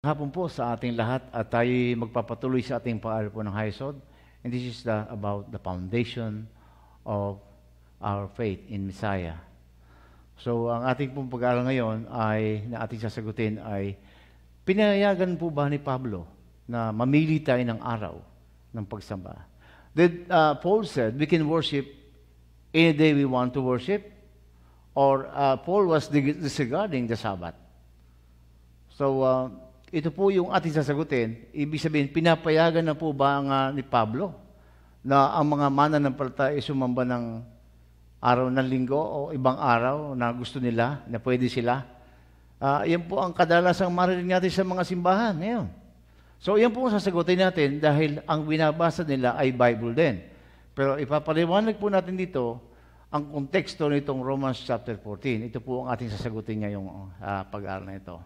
Hapon po sa ating lahat at tayo magpapatuloy sa ating pag-aaral po ng HISOD. And this is about the foundation of our faith in Messiah. So, ang ating pong pag-aaral ngayon na ating sasagutin ay, pinayagan po ba ni Pablo na mamili tayo ng araw ng pagsamba? Paul said, we can worship any day we want to worship, or Paul was disregarding the Sabbath. So, ito po yung ating sasagutin. Ibig sabihin, pinapayagan na po ba ni Pablo na ang mga mananampalataya ay sumamba ng araw ng linggo o ibang araw na gusto nila, na pwede sila? Yan po ang kadalasang marinig natin sa mga simbahan ngayon. So, yan po ang sasagutin natin dahil ang binabasa nila ay Bible din. Pero ipapaliwanag po natin dito ang konteksto nitong Romans chapter 14. Ito po ang ating sasagutin ngayong pag-aaral na ito.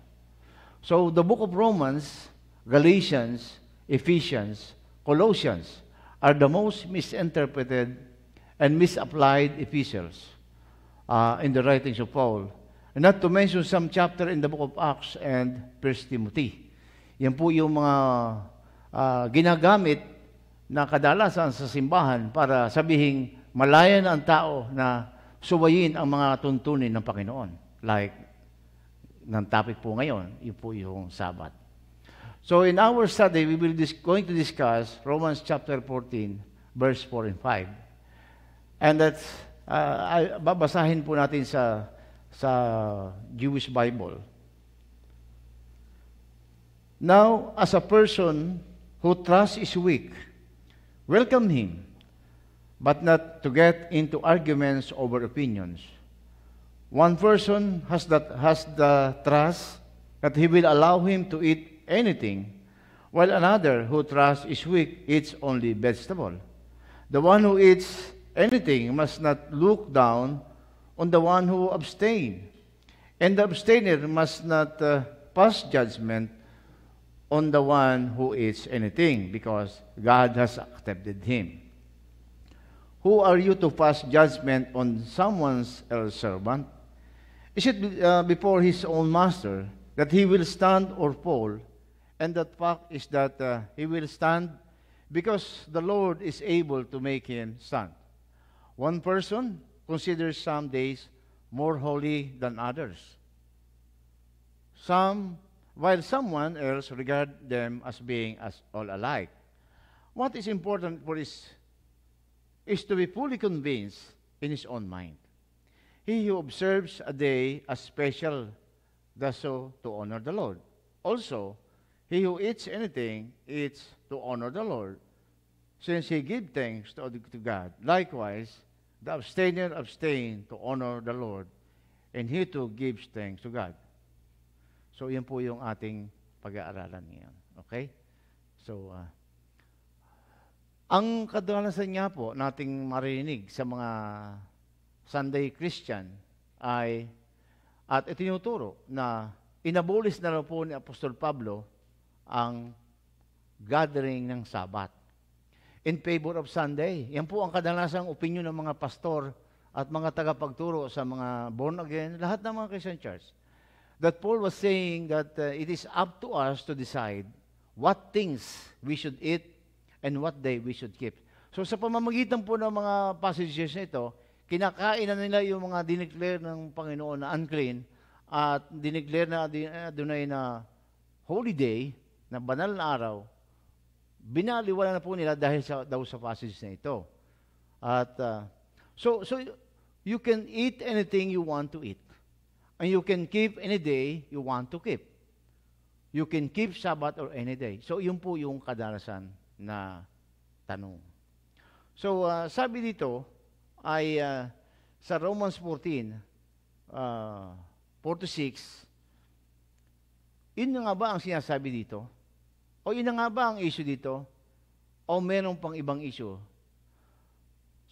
So, the book of Romans, Galatians, Ephesians, Colossians are the most misinterpreted and misapplied epistles in the writings of Paul. And not to mention some chapter in the book of Acts and 1 Timothy. Yan po yung mga ginagamit na kadalasan sa simbahan para sabihing malaya na ang tao na suwayin ang mga tuntunin ng Panginoon. Like, ng topic po ngayon, yun po yung Sabbath. So in our study, we will going to discuss Romans chapter 14, verse 4 and 5. And that's, babasahin po natin sa Jewish Bible. Now, as a person who trusts is weak, welcome him, but not to get into arguments over opinions. One person has the trust that he will allow him to eat anything, while another who trusts is weak eats only vegetable. The one who eats anything must not look down on the one who abstains, and the abstainer must not pass judgment on the one who eats anything, because God has accepted him. Who are you to pass judgment on someone else's servant? Is it before his own master that he will stand or fall? And that fact is that he will stand because the Lord is able to make him stand. One person considers some days more holy than others, while someone else regards them as being all alike. What is important for is to be fully convinced in his own mind. He who observes a day as special does so to honor the Lord. Also, he who eats anything eats to honor the Lord, since he gives thanks to God. Likewise, the abstainer abstain to honor the Lord, and he too gives thanks to God. So, yan po yung ating pag-aaralan ngayon. Okay? So, ang kadalasan nga po nating marinig sa mga Sunday Christian at itinuturo na inabolis na raw po ni Apostol Pablo ang gathering ng Sabat in favor of Sunday. Yan po ang kadalasang opinion ng mga pastor at mga tagapagturo sa mga born again, lahat ng mga Christian church. That Paul was saying that it is up to us to decide what things we should eat and what day we should keep. So sa pamamagitan po ng mga passages na ito, kinakain na nila yung mga dineclare ng Panginoon na unclean at dineclare na adunay na holy day, na banal na araw, binaliwala na po nila dahil daw sa passage na ito. At so you can eat anything you want to eat. And you can keep any day you want to keep. You can keep Sabbath or any day. So yun po yung kadalasan na tanong. So sabi dito, ay sa Romans 14, 4-6, yun na nga ba ang sinasabi dito? O yun na nga ba ang issue dito? O meron pang ibang issue?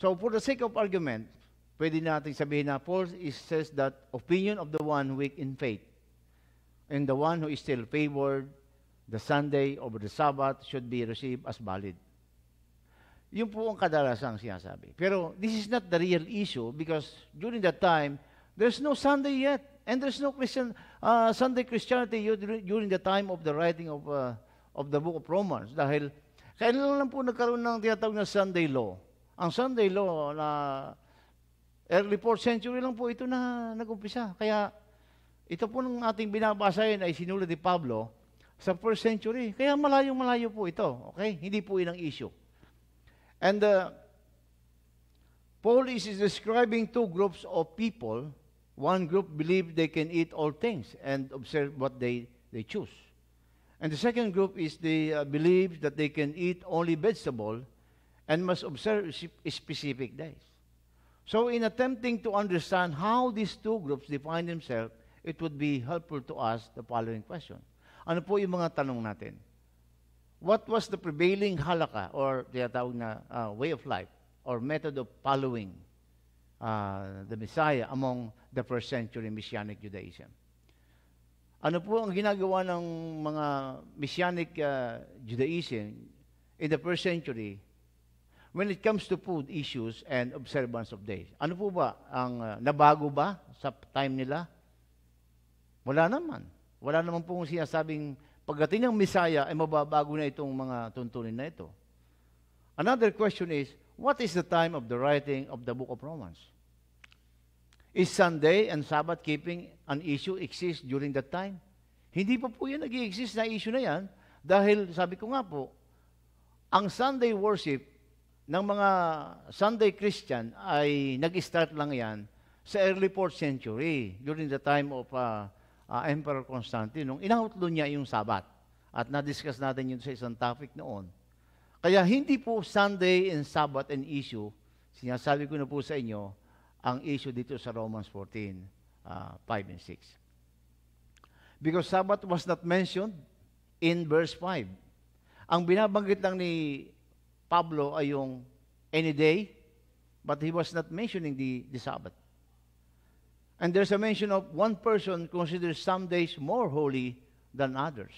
So for the sake of argument, pwede natin sabihin na Paul says that opinion of the one weak in faith and the one who is still favored the Sunday over the Sabbath should be received as valid. Yun po ang kadalasang sinasabi. Pero this is not the real issue because during that time, there's no Sunday yet. And there's no Sunday Christianity during the time of the writing of the book of Romans. Dahil, kailan lang po nagkaroon ng tinatawag na Sunday law. Ang Sunday law na early 4th century lang po ito na nag-umpisa. Kaya, ito po ng ating binabasa yun ay sinulat ni Pablo sa 1st century. Kaya malayong-malayo po ito. Okay? Hindi po yun ang issue. And Paul is describing two groups of people. One group believe they can eat all things and observe what they choose. And the second group is they believe that they can eat only vegetable and must observe specific days. So in attempting to understand how these two groups define themselves, it would be helpful to ask the following question. Ano po yung mga tanong natin? What was the prevailing halakha or tinatawag na way of life or method of following the Messiah among the 1st century Messianic Judaism? Ano po ang ginagawa ng mga Messianic Judaism in the 1st century when it comes to food issues and observance of days? Ano po ba? Ang nabago ba sa time nila? Wala naman. Wala naman pong sinasabing pagdating ng Messiah ay mababago na itong mga tuntunin na ito. Another question is, what is the time of the writing of the book of Romans? Is Sunday and Sabbath keeping an issue exist during that time? Hindi pa po yan nag-i-exist na issue na yan dahil sabi ko nga po, ang Sunday worship ng mga Sunday Christian ay nag-start lang yan sa early 4th century during the time of Emperor Constantine, nung inautlo niya yung Sabbath. At na-discuss natin yun sa isang topic noon. Kaya hindi po Sunday and Sabbath an issue. Sinasabi ko na po sa inyo, ang issue dito sa Romans 14, 5 and 6. Because Sabbath was not mentioned in verse 5. Ang binabanggit lang ni Pablo ay yung any day, but he was not mentioning the Sabbath. And there's a mention of one person considers some days more holy than others.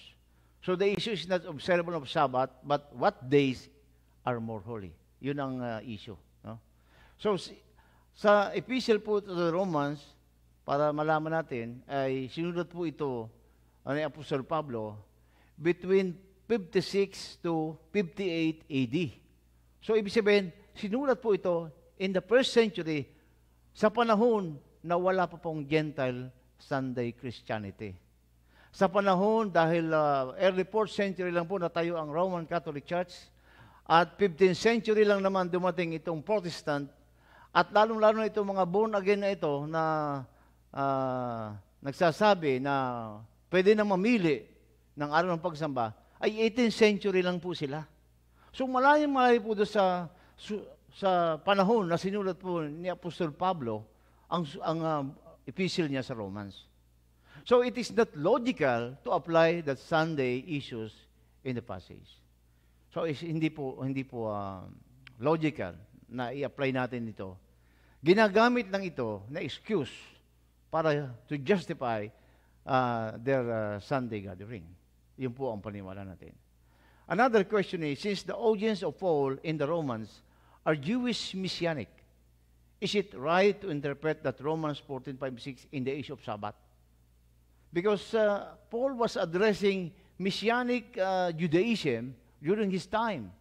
So the issue is not observance of Sabbath, but what days are more holy. Yun ang issue. No? So sa epistle po to the Romans, para malaman natin, ay sinulat po ito ni Apostle Pablo between 56 to 58 AD. So ibig sabihin, sinulat po ito in the 1st century sa panahon na wala pa pong Gentile Sunday Christianity. Sa panahon, dahil early 4th century lang po natayo ang Roman Catholic Church, at 15th century lang naman dumating itong Protestant, at lalong-lalo na itong mga born again na ito na nagsasabi na pwede na mamili ng araw ng pagsamba, ay 18th century lang po sila. So malayo po doon sa panahon na sinulat po ni Apostol Pablo ang epistle niya sa Romans. So it is not logical to apply the Sunday issues in the passage. So hindi po logical na i-apply natin ito. Ginagamit lang ito na excuse para to justify their Sunday gathering. Yun po ang paniwala natin. Another question is, since the audience of Paul in the Romans are Jewish Messianic, is it right to interpret that Romans 14:5-6 in the age of Sabbath? Because Paul was addressing Messianic Judaism during his time.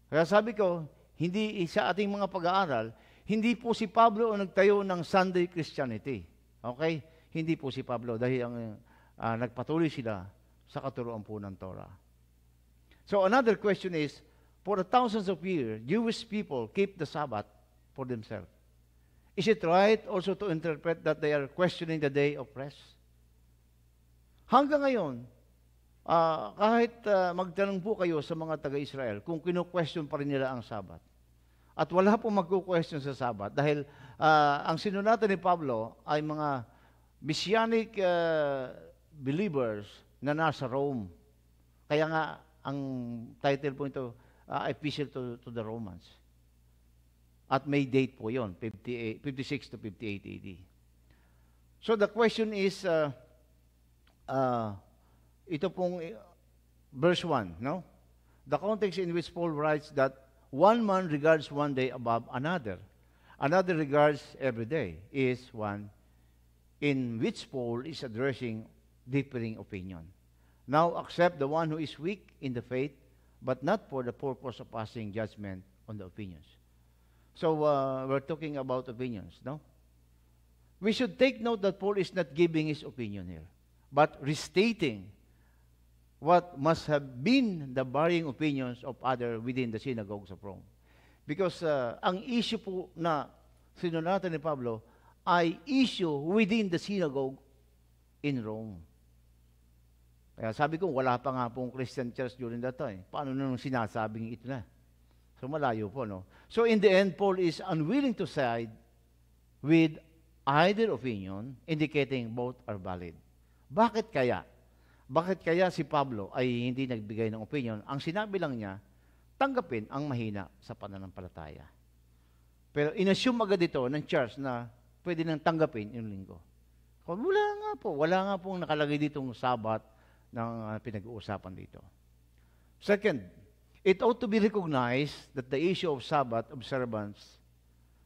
Kaya sabi ko, hindi sa ating mga pag-aaral, hindi po si Pablo ang nagtayo ng Sunday Christianity. Okay? Hindi po si Pablo dahil nagpatuloy sila sa katuruan po ng Torah. So another question is, for the thousands of years, Jewish people keep the Sabbath for themselves. Is it right also to interpret that they are questioning the day of rest? Hanggang ngayon, kahit magtanong po kayo sa mga taga-Israel kung kino-question pa rin nila ang Sabbath. At wala pong magko-question sa Sabbath dahil ang sinunatan ni Pablo ay mga Messianic believers na nasa Rome. Kaya nga, ang title po ito, Epistle to the Romans. At may date po yon, 56 to 58 AD. So the question is, ito pong verse 1, no? The context in which Paul writes that one man regards one day above another. Another regards every day is one in which Paul is addressing differing opinion. Now accept the one who is weak in the faith, but not for the purpose of passing judgment on the opinions. So we're talking about opinions, no? We should take note that Paul is not giving his opinion here, but restating what must have been the varying opinions of others within the synagogues of Rome. Because ang issue po na sinunatan ni Pablo ay issue within the synagogue in Rome. Kaya sabi ko, wala pa nga pong Christian church during that time. Paano nung sinasabing ito na? So malayo po, no? So in the end, Paul is unwilling to side with either opinion, indicating both are valid. Bakit kaya? Bakit kaya si Pablo ay hindi nagbigay ng opinion? Ang sinabi lang niya, tanggapin ang mahina sa pananampalataya. Pero inassume agad ito ng church na pwede nang tanggapin yung linggo. Wala nga pong nakalagay ditong Sabat ng pinag-uusapan dito. Second, it ought to be recognized that the issue of Sabbath observance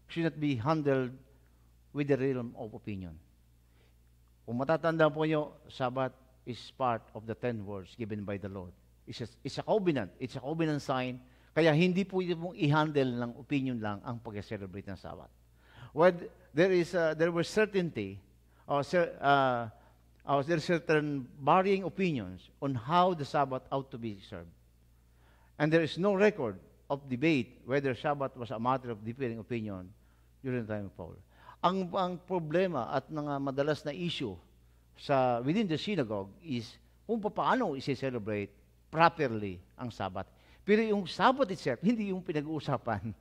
should not be handled with the realm of opinion. Kung matatandaan po nyo, Sabbath is part of the 10 words given by the Lord. It's a covenant. It's a covenant sign. Kaya hindi po ito pong i-handle ng opinion lang ang pag-celebrate ng Sabbath. When there was certainty, there are certain varying opinions on how the Sabbath ought to be observed. And there is no record of debate whether Sabbath was a matter of differing opinion during the time of Paul. Ang problema at madalas na issue within the synagogue is kung paano isi-celebrate properly ang Sabbath. Pero yung Sabbath itself, hindi yung pinag-uusapan.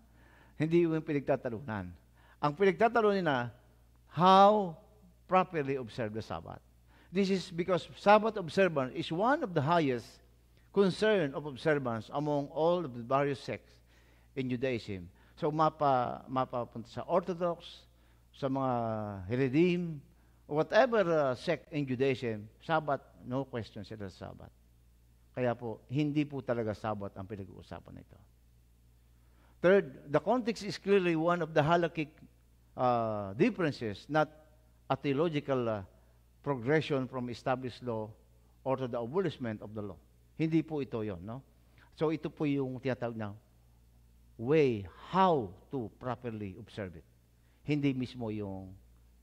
Hindi yung pinagtatalunan. Ang pinagtatalunan na, how properly observe the Sabbath. This is because Sabbath observance is one of the highest concern of observance among all of the various sects in Judaism. So mapapunta sa Orthodox, sa mga Haredim, whatever sect in Judaism, Sabbath, no question sila sa Sabbath. Kaya po, hindi po talaga Sabbath ang pinag-uusapan nito. Third, the context is clearly one of the halakhic differences, not a theological progression from established law or to the abolishment of the law. Hindi po ito yon, no? So ito po yung tinatawag na way how to properly observe it. Hindi mismo yung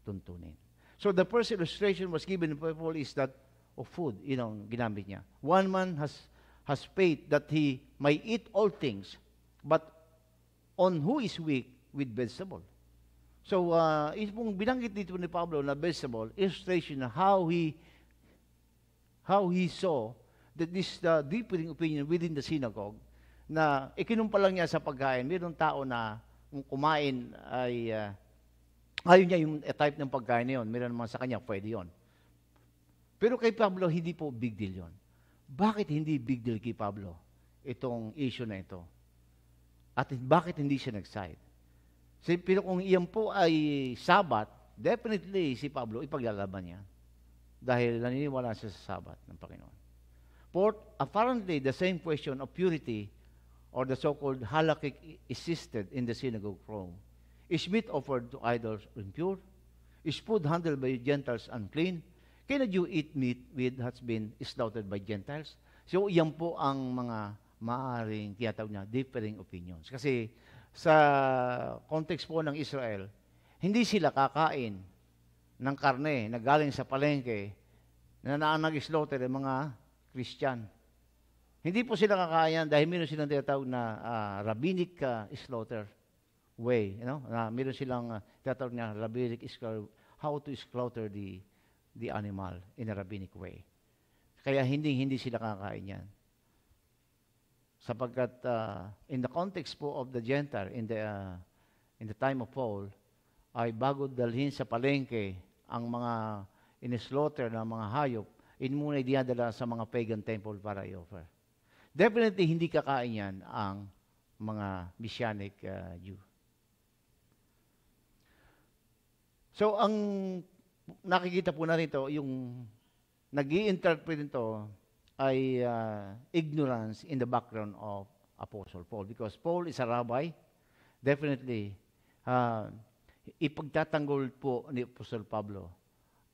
tuntunin. So the first illustration was given by Paul is that of food, ginamit niya. One man has faith that he may eat all things, but on who is weak with vegetable. So, pong binanggit dito ni Pablo na vegetable, illustration na how he saw that this differing opinion within the synagogue, na ikinumpa lang niya sa pagkain. Mayroong tao na kung kumain ay ayaw niya yung type ng pagkain na yun. Meron naman sa kanya, pwede yun. Pero kay Pablo, hindi po big deal yun. Bakit hindi big deal kay Pablo itong issue na ito? At bakit hindi siya nag-side? Pero kung iyan po ay Sabat, definitely si Pablo ipaglalaban niya. Dahil naniniwala siya sa Sabat ng Panginoon. Fourth, apparently the same question of purity or the so-called halakhic existed in the synagogue of Rome. Is meat offered to idols impure? Is food handled by Gentiles unclean? Cannot you eat meat which has been slaughtered by Gentiles? So, iyan po ang mga maaaring tinatawag na differing opinions. Kasi sa context po ng Israel, hindi sila kakain ng karne na galing sa palengke na nag-slaughter ng mga Christian. Hindi po sila kakain dahil meron silang tinatawag na rabbinic slaughter way. Meron silang tinatawag na rabbinic how to slaughter the animal in a rabbinic way. Kaya hindi sila kakain yan. Sapagkat in the context po of the Gentile, in the time of Paul, ay bago dalhin sa palengke ang mga in-slaughter na mga hayop, muna dinadala sa mga pagan temple para i-offer. Definitely hindi kakain yan ang mga Messianic Jew. So, ang nakikita po natin ito, yung nag-i-interpret ito ay ignorance in the background of Apostle Paul. Because Paul is a rabbi, definitely, ipagtatanggol po ni Apostle Pablo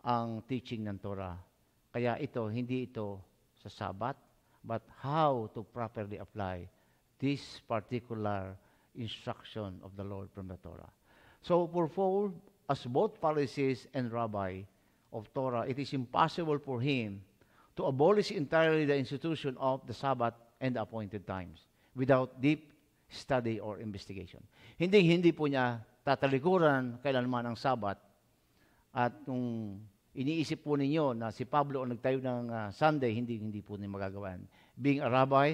ang teaching ng Torah. Kaya hindi ito sa Sabbath, but how to properly apply this particular instruction of the Lord from the Torah. So for Paul, as both Pharisees and rabbi of Torah, it is impossible for him to abolish entirely the institution of the Sabbath and the appointed times without deep study or investigation. Hindi po niya tatalikuran kailanman ang Sabbath. At kung iniisip po ninyo na si Pablo ang nagtayo ng Sunday, hindi po niya magagawa. Being a rabbi,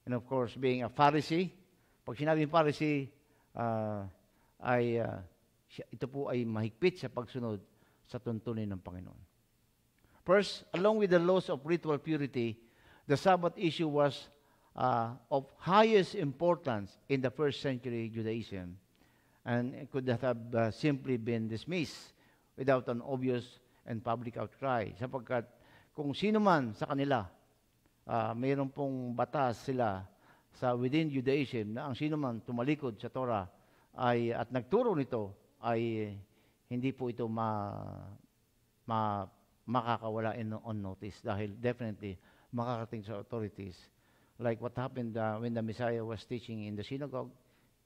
and of course, being a Pharisee, pag sinabing Pharisee, ito po ay mahigpit sa pagsunod sa tuntunin ng Panginoon. First, along with the laws of ritual purity, the Sabbath issue was of highest importance in the first century Judaism, and it could have simply been dismissed without an obvious and public outcry. Sapagkat kung sino man sa kanila, mayroon pong batas sila sa within Judaism na ang sino man tumalikod sa Torah at nagturo nito ay hindi po ito makakawala on notice dahil definitely makakating sa authorities. Like what happened when the Messiah was teaching in the synagogue,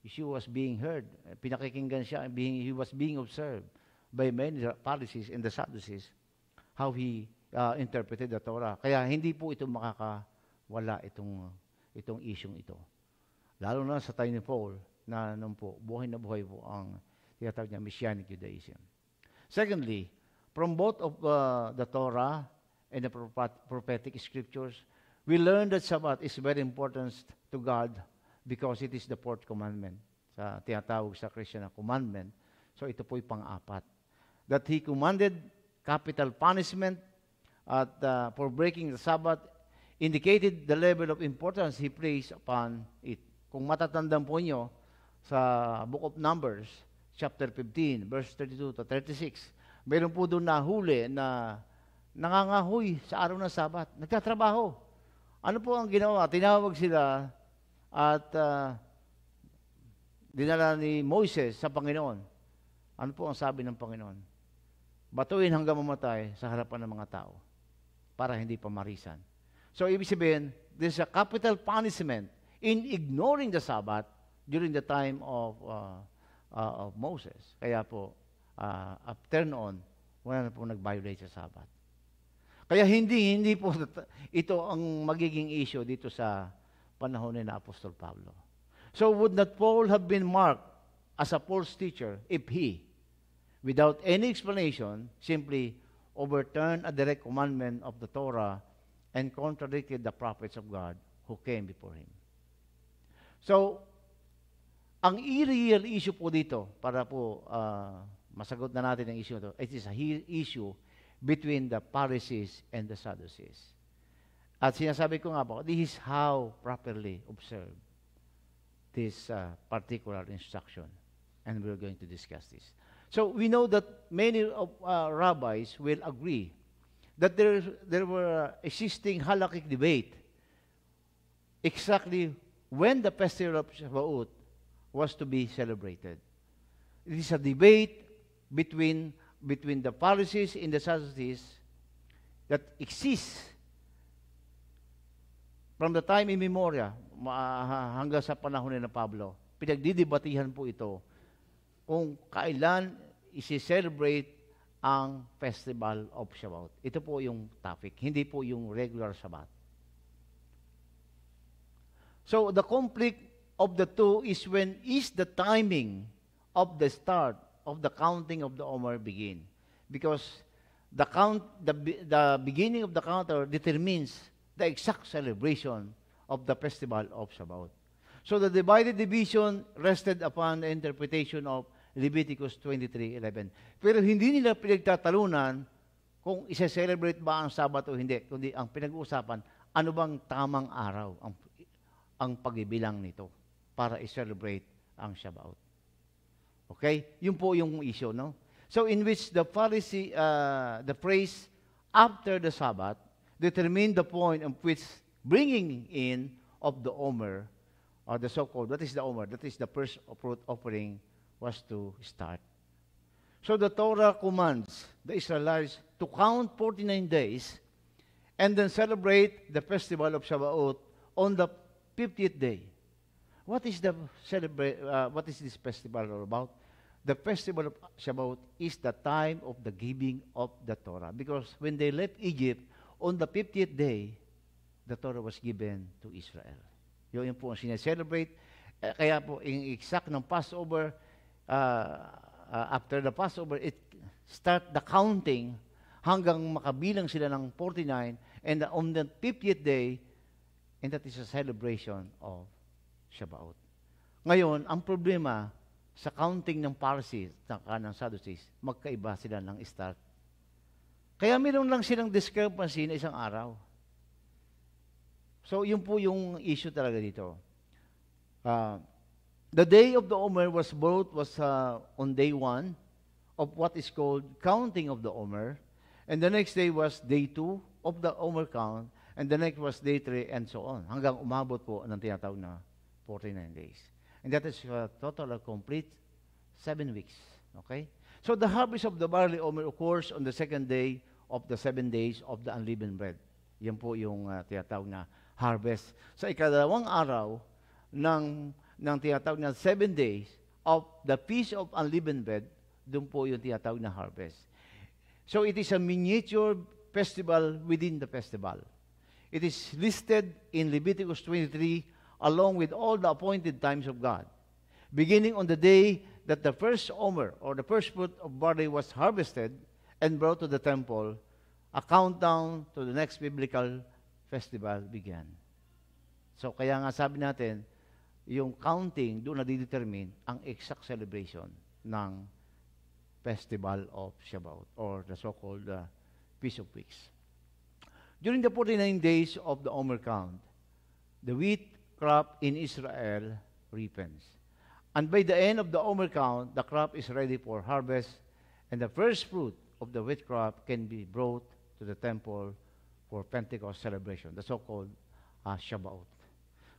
he was being heard. Pinakikinggan siya, he was being observed by many Pharisees and the Sadducees, how he interpreted the Torah. Kaya hindi po ito makakawala itong isyong ito. Lalo na sa time ni Paul, na buhay na buhay po ang tinatawag niya Messianic Judaism. Secondly, from both of the Torah and the prophetic scriptures, we learn that Sabbath is very important to God because it is the fourth commandment. Sa tinatawag sa Christian na commandment. So ito po'y pang-apat. That He commanded capital punishment for breaking the Sabbath indicated the level of importance He placed upon it. Kung matatandaan po nyo sa Book of Numbers, chapter 15, verse 32 to 36, mayroon po doon nahuli na nangangahoy sa araw ng Sabat. Nagtatrabaho. Ano po ang ginawa? Tinawag sila at dinala ni Moses sa Panginoon. Ano po ang sabi ng Panginoon? Batuin hanggang mamatay sa harapan ng mga tao para hindi pamarisan. So, ibig sabihin, there's a capital punishment in ignoring the Sabbath during the time of Moses. Kaya po, after noon, wala na po nag-violate sa Sabbath. Kaya hindi po ito ang magiging issue dito sa panahon ni Apostol Pablo. So would not Paul have been marked as a false teacher if he, without any explanation, simply overturned a direct commandment of the Torah and contradicted the prophets of God who came before him? So, ang real issue po dito, para po masagot na natin ang issue ito, it is a issue between the Pharisees and the Sadducees. At sinasabi ko nga po, this is how properly observe this particular instruction. And we're going to discuss this. So we know that many of rabbis will agree that there were existing halakhic debate exactly when the festival of Shavuot was to be celebrated. It is a debate between the Pharisees and the Sadducees that exists from the time immemorial hanggang sa panahon ni Pablo. Pinagdidebatihan po ito kung kailan isi-celebrate ang Festival of Shavuot. Ito po yung topic, hindi po yung regular Sabbath. So, the conflict of the two is when is the timing of the start of the counting of the Omer begin. Because the beginning of the counter determines the exact celebration of the Festival of Shavuot. So, the divided division rested upon the interpretation of Leviticus 23:11. Pero hindi nila pinagtatalunan kung isa-celebrate ba ang Sabat o hindi, kundi ang pinag-uusapan, ano bang tamang araw ang pagbibilang nito para i-celebrate ang Shabbat. Okay? Yun po yung issue, no? So, in which the phrase after the Sabbath determined the point of which bringing in of the Omer, or the so-called, that is the Omer, that is the first fruit offering, was to start. So the Torah commands the Israelites to count 49 days and then celebrate the festival of Shavuot on the 50th day. What is what is this festival all about? The festival of Shavuot is the time of the giving of the Torah. Because when they left Egypt, on the 50th day, the Torah was given to Israel. Yun po ang sineselebrate. Kaya po, yung exact ng Passover, after the Passover, it start the counting hanggang makabilang sila ng 49, and on the 50th day, and that is a celebration of Shavuot. Ngayon, ang problema sa counting ng Pharisees at ng Sadducees, magkaiba sila ng start. Kaya meron lang silang discrepancy na isang araw. So, yun po yung issue talaga dito. The day of the Omer was on day 1 of what is called counting of the Omer, and the next day was day 2 of the Omer count, and the next was day 3, and so on. Hanggang umabot po ng tinatawag na 49 days. And that is a total of complete 7 weeks. Okay? So the harvest of the barley omer occurs on the second day of the 7 days of the unleavened bread. Yan po yung tinatawag na harvest. Sa ikadalawang araw ng tinatawag na 7 days of the Feast of Unleavened Bread, doon po yung tinatawag na harvest. So it is a miniature festival within the festival. It is listed in Leviticus 23 along with all the appointed times of God. Beginning on the day that the first omer, or the first fruit of barley, was harvested and brought to the temple, a countdown to the next biblical festival began. So kaya nga sabi natin, yung counting, doon na-determine ang exact celebration ng Festival of Shavuot, or the so-called Feast of Weeks. During the 49 days of the Omer count, the wheat crop in Israel ripens. And by the end of the Omer count, the crop is ready for harvest, and the first fruit of the wheat crop can be brought to the temple for Pentecost celebration, the so-called Shavuot.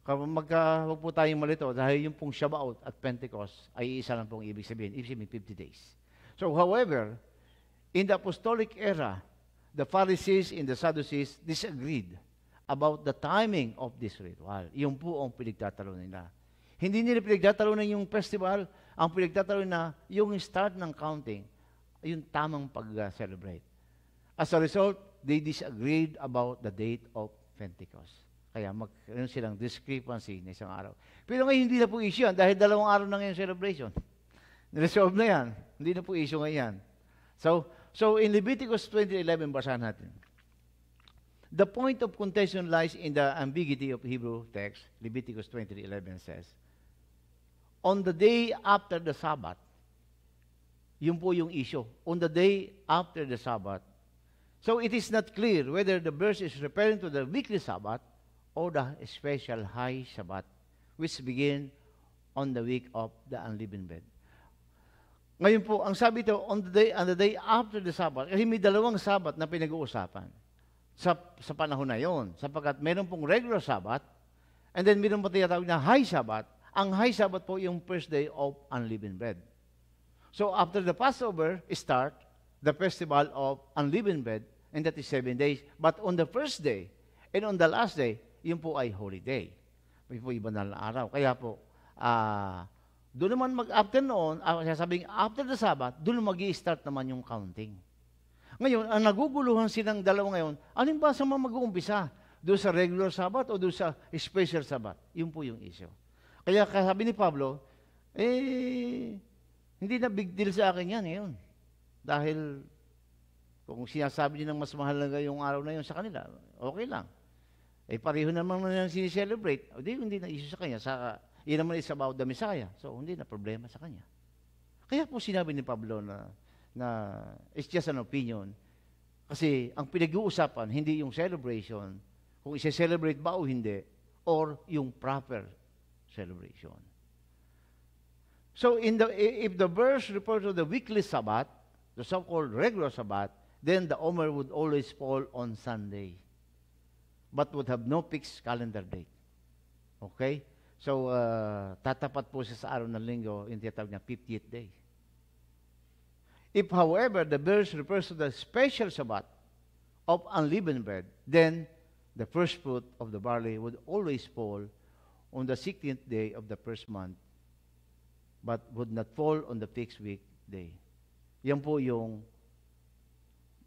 Huwag po tayong malito, dahil yung pong Shavuot at Pentecost ay isa lang pong ibig sabihin. Ibig sabihin 50 days. So, however, in the apostolic era, the Pharisees and the Sadducees disagreed about the timing of this ritual. Yung po ang pinagtatalo nila. Hindi nila pinagtatalo na yung festival, ang pinagtatalo na yung start ng counting, yung tamang pag-celebrate. As a result, they disagreed about the date of Pentecost. Kaya magkaroon silang discrepancy na isang araw. Pero ngayon hindi na po issue yan dahil 2 araw na ngayon celebration. Niresolve na yan. Hindi na po issue ngayon. So in Leviticus 20:11, basahan natin. The point of contention lies in the ambiguity of Hebrew text. Leviticus 20:11 says, on the day after the Sabbath, yun po yung issue. On the day after the Sabbath. So it is not clear whether the verse is referring to the weekly Sabbath or the special high Sabbath, which begin on the week of the unleavened bread. Ngayon po, ang sabi ito, on the day after the Sabbath, kasi may dalawang Sabbath na pinag-uusapan sa panahon na yon, sapagkat meron pong regular Sabbath, and then meron po tinatawag na high Sabbath. Ang high Sabbath po yung first day of unleavened bread. So after the Passover start, the festival of unleavened bread, and that is 7 days. But on the first day, and on the last day, yun po ay holiday. May po iba na araw. Kaya po, doon naman after noon, sabing after the Sabbath, doon mag-i-start naman yung counting. Ngayon, ang naguguluhan silang dalawa ngayon, alin ba sa mga mag-uumpisa? Doon sa regular Sabbath o doon sa special Sabbath? Yun po yung issue. Kaya sabi ni Pablo, hindi na big deal sa akin yan ngayon. Dahil kung sinasabi niyo ng mas mahalaga yung araw na yun sa kanila, okay lang. Pareho naman na sinicelebrate. O hindi na issue sa kanya. Yun naman is about the Messiah. So, hindi na problema sa kanya. Kaya po sinabi ni Pablo na it's just an opinion. Kasi ang pinag-uusapan, hindi yung celebration, kung i-celebrate ba o hindi, or yung proper celebration. So, if the verse refers to the weekly Sabbath, the so-called regular Sabbath, then the Omer would always fall on Sunday, but would have no fixed calendar date. Okay? So, tatapat po siya sa araw ng linggo, yung tinatawag niya 50th day. If, however, the verse refers to the special Sabbath of unleavened bread, then the first fruit of the barley would always fall on the 16th day of the first month, but would not fall on the fixed week day. Yan po yung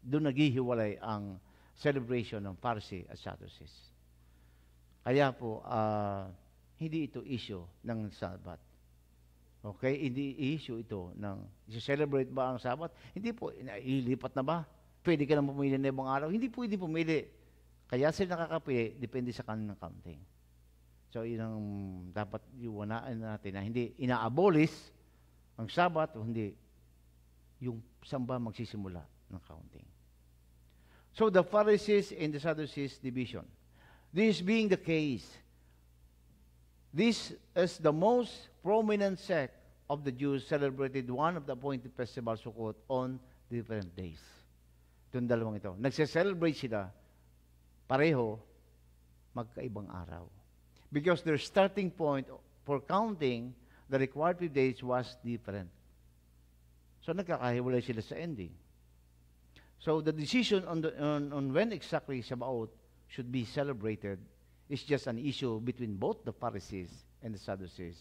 doon naghihiwalay ang celebration ng Pharisee at Sadducees. Kaya po, hindi ito issue ng Sabbath. Okay? Hindi issue ito ng, celebrate ba ang Sabbath? Hindi po, ilipat na ba? Pwede ka na pumili na ibang araw? Hindi pwede pumili. Kaya sila nakakapili, depende sa kanilang counting. So, yun ang dapat iwanaan natin na hindi ina-abolish ang Sabbath o hindi yung samba magsisimula ng counting. So, the Pharisees and the Sadducees division. This being the case, this is the most prominent sect of the Jews celebrated one of the appointed festivals Sukkot on different days. Itong dalawang ito. Nagse-celebrate sila pareho magkaibang araw. Because their starting point for counting the required 5 days was different. So nagkakahiwalay sila sa ending. So the decision on when exactly Shavuot should be celebrated is just an issue between both the Pharisees and the Sadducees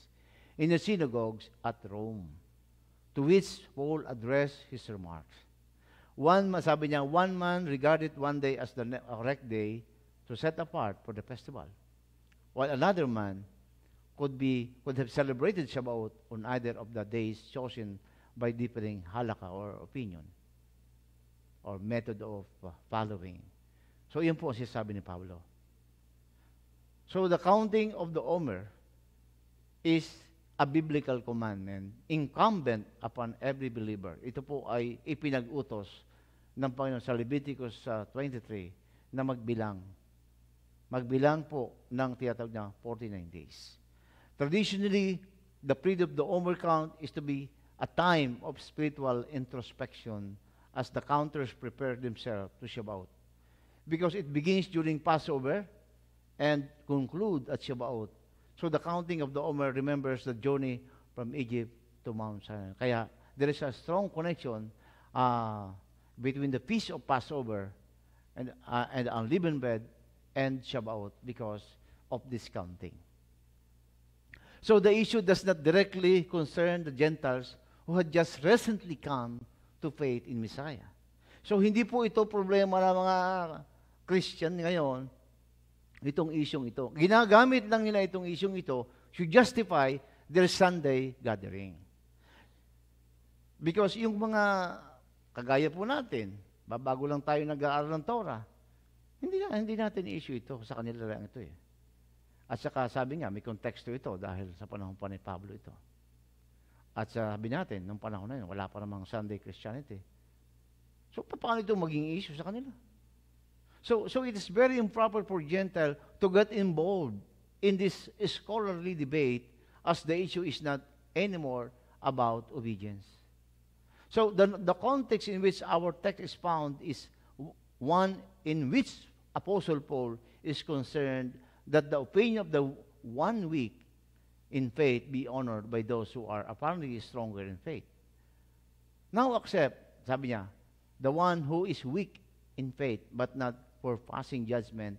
in the synagogues at Rome, to which Paul addressed his remarks. Sabi niya, one man regarded one day as the correct day to set apart for the festival, while another man could have celebrated Shavuot on either of the days chosen by differing halakha or opinion or method of following. So, yun po ang sinasabi ni Pablo. So, the counting of the Omer is a biblical commandment incumbent upon every believer. Ito po ay ipinag-utos ng Panginoon sa Leviticus 23 na magbilang. Magbilang po ng tiyatawag na 49 days. Traditionally, the period of the Omer count is to be a time of spiritual introspection as the counters prepare themselves to Shavuot. Because it begins during Passover and conclude at Shavuot. So the counting of the Omer remembers the journey from Egypt to Mount Sinai. Kaya there is a strong connection between the feast of Passover and unleavened bread and Shavuot because of this counting. So the issue does not directly concern the Gentiles who had just recently come to faith in Messiah. So hindi po ito problema ng mga Christian ngayon, itong isyong ito. Ginagamit lang nila itong isyong ito to justify their Sunday gathering. Because yung mga kagaya po natin, babago lang tayo nag-aaral ng Torah, hindi natin i-issue ito sa kanila lang ito eh. At saka sabi nga, may konteksto ito dahil sa panahon pa ni Pablo ito. At sabi natin, nung panahon na yun, wala pa namang Sunday Christianity. So, paano ito maging issue sa kanila? So it is very improper for Gentile to get involved in this scholarly debate as the issue is not anymore about obedience. So the context in which our text is found is one in which Apostle Paul is concerned that the opinion of the 1 week in faith be honored by those who are apparently stronger in faith. Now accept, sabi niya, the one who is weak in faith but not for passing judgment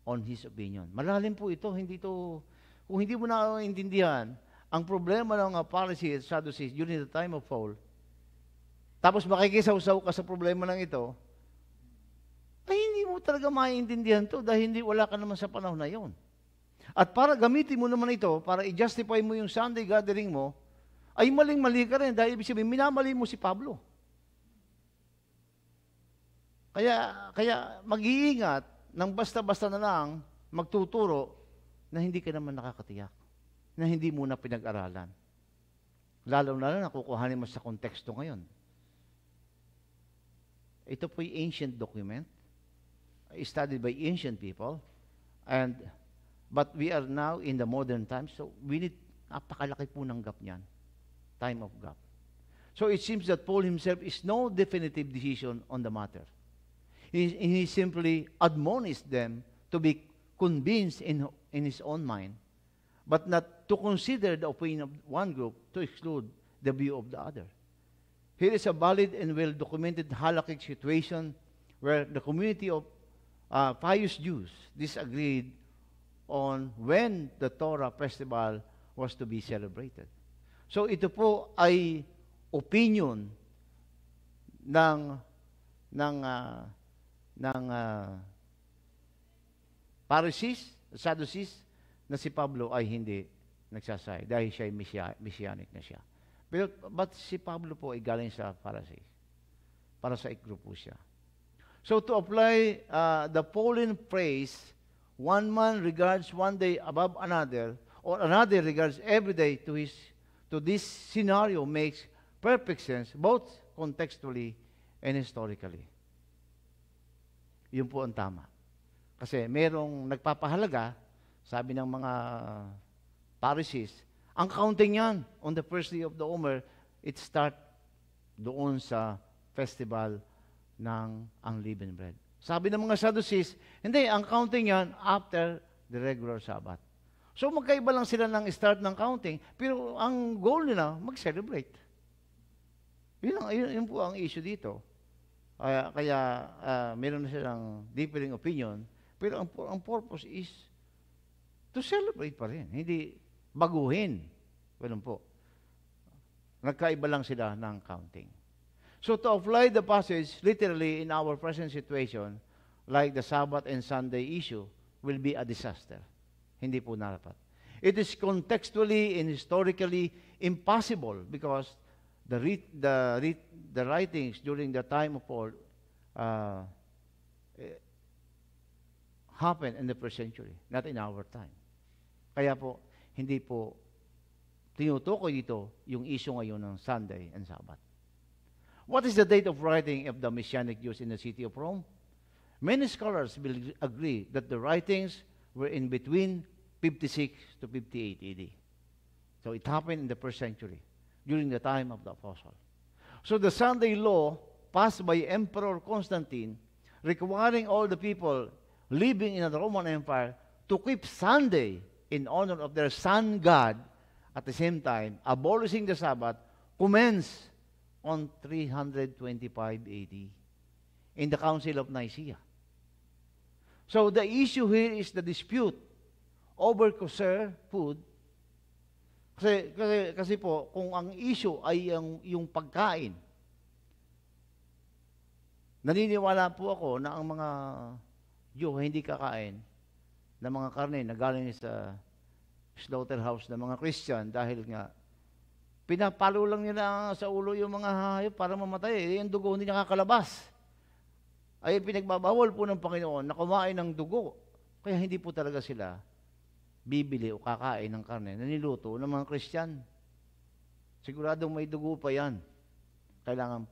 on his opinion. Malalim po ito, kung hindi mo na intindihan, ang problema ng Pharisees at Sadducees during the time of Paul, tapos makikisaw-saw ka sa problema ng ito, ay hindi mo talaga maintindihan to dahil wala ka naman sa panahon na yon. At para gamitin mo naman ito, para i-justify mo yung Sunday gathering mo, ay maling-mali ka rin dahil ibig sabihin, minamali mo si Pablo. Kaya mag-iingat nang basta-basta na lang magtuturo na hindi ka naman nakakatiyak, na hindi mo na pinag-aralan. Lalo na kukuhanin mo sa konteksto ngayon. Ito po yung ancient document, studied by ancient people, but we are now in the modern times, so we need, napakalaki po ng gap niyan, time of gap. So it seems that Paul himself is no definitive decision on the matter. He simply admonished them to be convinced in his own mind, but not to consider the opinion of one group to exclude the view of the other. Here is a valid and well-documented halakhic situation where the community of pious Jews disagreed on when the Torah festival was to be celebrated. So ito po ay opinion ng Pharisees, Sadducees, na si Pablo ay hindi nagsasay dahil siya ay messianic na siya. Pero but si Pablo po ay galing sa Pharisees. Para sa ikgrupo siya. So to apply the Pauline phrase, one man regards one day above another, or another regards every day to this scenario makes perfect sense, both contextually and historically. Yun po ang tama. Kasi merong nagpapahalaga, sabi ng mga Pharisees, ang counting yan, on the first day of the Omer, it start doon sa festival ng unleavened bread. Sabi ng mga Sadducees, hindi, ang counting yan after the regular Sabbath. So magkaiba lang sila ng start ng counting, pero ang goal nila, mag-celebrate. Yun po ang issue dito. Kaya meron na silang differing opinion, pero ang purpose is to celebrate pa rin, hindi baguhin. Ganun po. Nagkaiba lang sila ng counting. So to apply the passage literally in our present situation, like the Sabbath and Sunday issue, will be a disaster. Hindi po narapat. It is contextually and historically impossible because the writings during the time of Paul happened in the first century, not in our time. Kaya po, hindi po tinutukoy dito yung issue ngayon ng Sunday and Sabbath. What is the date of writing of the Messianic Jews in the city of Rome? Many scholars will agree that the writings were in between 56 to 58 AD. So it happened in the first century, during the time of the apostle. So the Sunday law passed by Emperor Constantine, requiring all the people living in the Roman Empire to keep Sunday in honor of their sun god, at the same time, abolishing the Sabbath, commenced on 325 AD in the Council of Nicaea. So the issue here is the dispute over kosher food. Kasi po, kung ang issue ay yung pagkain, naniniwala po ako na ang mga Jew hindi kakain ng mga karne na galing sa slaughterhouse ng mga Christian dahil nga pinapalo lang nila sa ulo yung mga hayop para mamatay. Yung dugo hindi nakakalabas. Ay pinagbabawal po ng Panginoon na kumain ng dugo. Kaya hindi po talaga sila bibili o kakain ng karne na niluto ng mga Christian. Siguradong may dugo pa yan. Kailangan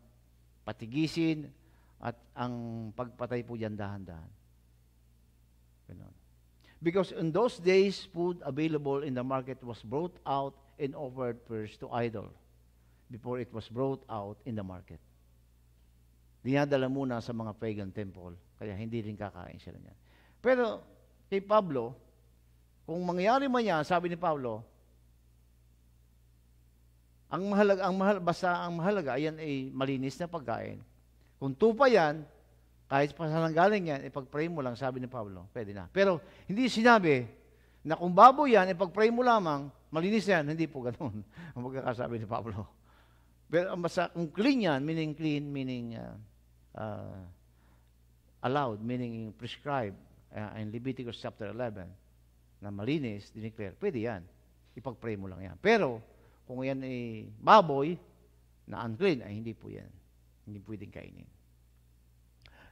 patigisin at ang pagpatay po yan dahan-dahan. Because in those days, food available in the market was brought out and offered first to idol before it was brought out in the market. Dinadala muna sa mga pagan temple, kaya hindi rin kakain sila niyan. Pero kay Pablo, kung mangyari man yan, sabi ni Pablo, ang mahalaga, ayan ay malinis na pagkain. Kung tupa yan, kahit pa saan galing yan, ipag-pray mo lang, sabi ni Pablo, pwede na. Pero hindi sinabi na kung baboy yan, ipag-pray mo lamang, malinis yan, hindi po ganun ang pagkakasabi ni Pablo. Pero kung clean yan, meaning allowed, meaning prescribed, in Leviticus chapter 11, na malinis, dineclare, pwede yan. Ipag-pray mo lang yan. Pero kung yan ay baboy na unclean, ay hindi po yan. Hindi pwedeng kainin.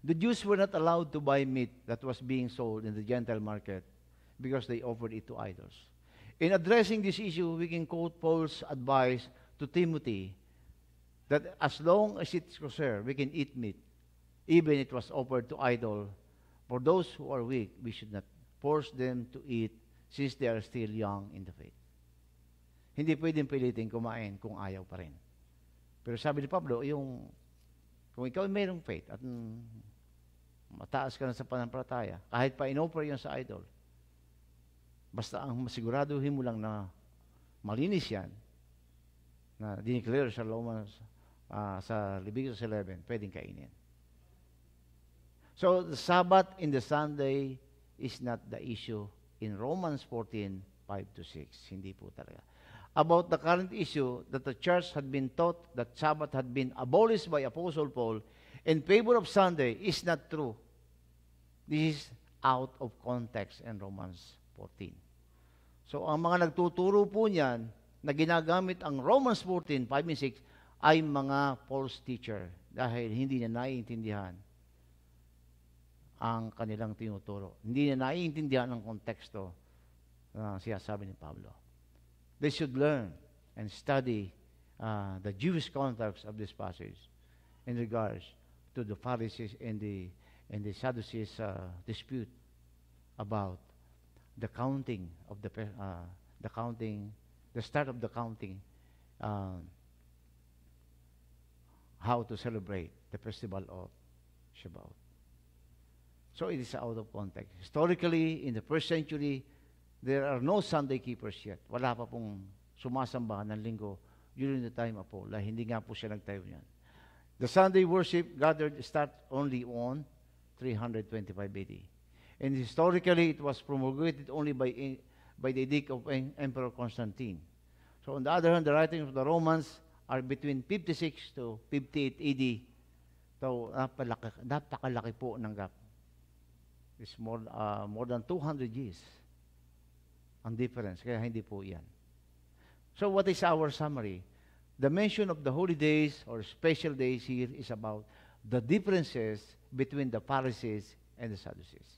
The Jews were not allowed to buy meat that was being sold in the Gentile market because they offered it to idols. In addressing this issue, we can quote Paul's advice to Timothy that as long as it's kosher, we can eat meat, even it was offered to idol. For those who are weak, we should not force them to eat since they are still young in the faith. Hindi pwedeng pilitin kumain kung ayaw pa rin. Pero sabi ni Pablo, kung ikaw ay mayroong faith at mataas ka na sa panampalataya, kahit pa in-offer yan sa idol, basta ang masiguraduhin mo lang na malinis yan, na dineclare sa Romans sa Leviticus 11, pwedeng kainin. So, the Sabbath in the Sunday is not the issue in Romans 14, 5 to 6. Hindi po talaga. About the current issue that the church had been taught that Sabbath had been abolished by Apostle Paul in favor of Sunday is not true. This is out of context in Romans 14. So, ang mga nagtuturo po niyan na ginagamit ang Romans 14, 5 and 6 ay mga false teacher dahil hindi niya naiintindihan ang kanilang tinuturo. Hindi niya naiintindihan ang konteksto na sinasabi ni Pablo. They should learn and study the Jewish context of this passage in regards to the Pharisees and the Sadducees dispute about the counting of the start of the counting, how to celebrate the festival of Shabbat. So it is out of context. Historically, in the first century, there are no Sunday keepers yet. Wala pa pong sumasambahan ng linggo during the time of Paul. Hindi nga po siya nagtayo niyan. The Sunday worship gathered start only on 325 AD. And historically, it was promulgated only by the edict of Emperor Constantine. So on the other hand, the writings of the Romans are between 56 to 58 AD. So napakalaki po ng gap. It's more than 200 years ang difference. Kaya hindi po yan. So what is our summary? The mention of the holy days or special days here is about the differences between the Pharisees and the Sadducees.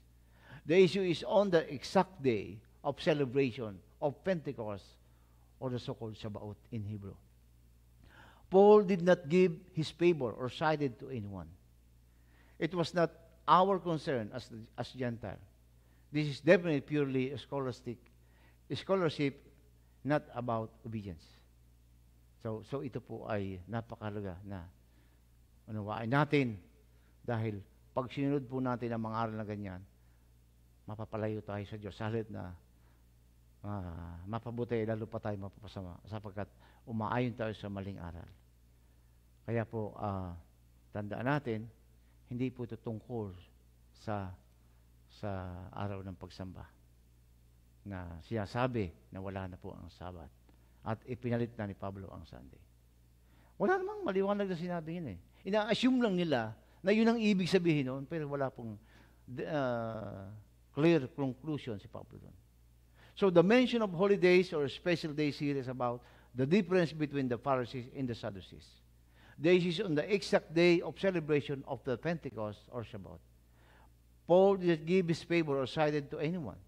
The issue is on the exact day of celebration of Pentecost or the so-called Shabbat in Hebrew. Paul did not give his favor or sided to anyone. It was not our concern as Gentile. This is definitely purely a scholarship, not about obedience. So ito po ay napakahalaga na unawain natin dahil pag sinunod po natin ang mga aral na ganyan, mapapalayo tayo sa Diyos. Halit na mapabuti, lalo pa tayo mapapasama sapagkat umaayon tayo sa maling aral. Kaya po, tandaan natin, hindi po ito tungkol sa araw ng pagsamba na sinasabi na wala na po ang Sabat at ipinalit na ni Pablo ang Sunday. Wala namang maliwanag na sinabi yun eh. Ina-assume lang nila na yun ang ibig sabihin noon, pero wala pong clear conclusion si Pablo doon. So the mention of holidays or special days here is about the difference between the Pharisees and the Sadducees. This is on the exact day of celebration of the Pentecost or Shabbat. Paul did not give his favor or sided to anyone.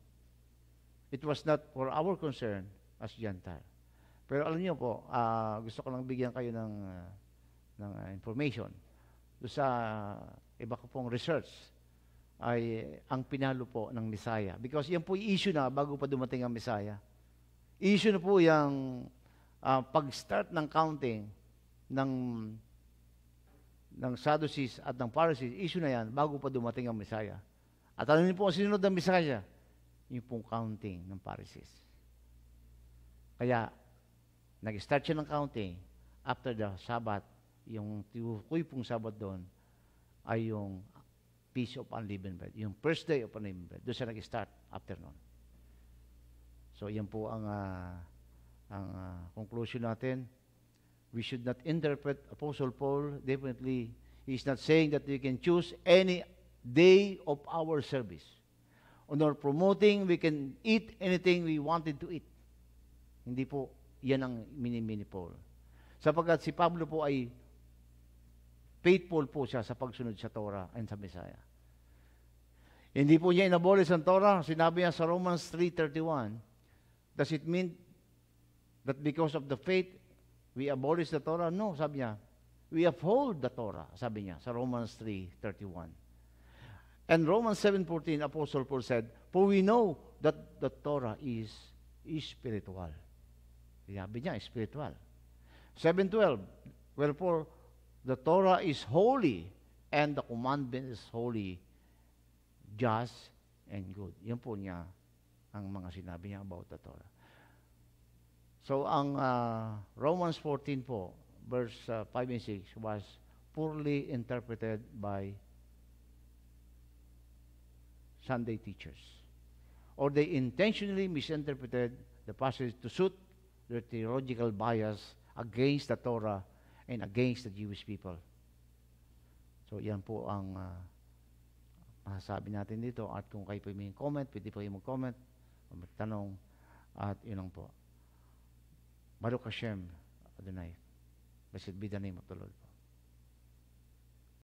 It was not for our concern as Gentile. Pero alam niyo po, gusto ko lang bigyan kayo ng information. Doon sa iba ko pong research ay ang pinalo po ng Messiah. Because yan po yung issue na bago pa dumating ang Messiah. Issue na po yung pag-start ng counting ng Sadducees at ng Pharisees. Issue na yan bago pa dumating ang Messiah. At ano niyo po ang sinunod ng Messiah? Yung pong counting ng Pharisees. Kaya, nag-start siya ng counting after the Sabbath. Yung tinukoy pong Sabbath doon ay yung Feast of Unleavened Bread. Yung first day of Unleavened Bread. Doon siya nag-start after noon. So, yan po ang conclusion natin. We should not interpret Apostle Paul. Definitely, he's not saying that we can choose any day of our service. Nor promoting we can eat anything we wanted to eat. Hindi po, yan ang mini Paul. Sapagkat si Pablo po ay faithful po siya sa pagsunod sa Torah and sa Messiah. Hindi po niya inabolish ang Torah. Sinabi niya sa Romans 3:31, does it mean that because of the faith, we abolish the Torah? No, sabi niya. We uphold the Torah, sabi niya sa Romans 3:31. And Romans 7:14, Apostle Paul said, for we know that the Torah is spiritual. Sabi niya, spiritual. 7:12, wherefore the Torah is holy and the commandment is holy, just and good. Yan po niya ang mga sinabi niya about the Torah. So, ang Romans 14 po, verse 5 and 6 was poorly interpreted by Sunday teachers. Or they intentionally misinterpreted the passage to suit their theological bias against the Torah and against the Jewish people. So, yan po ang masasabi natin dito. At kung kayo po may comment, pwede po kayo mag-comment o magtanong. At yun lang po. Baruch Hashem Adonai. Blessed be the name of the Lord.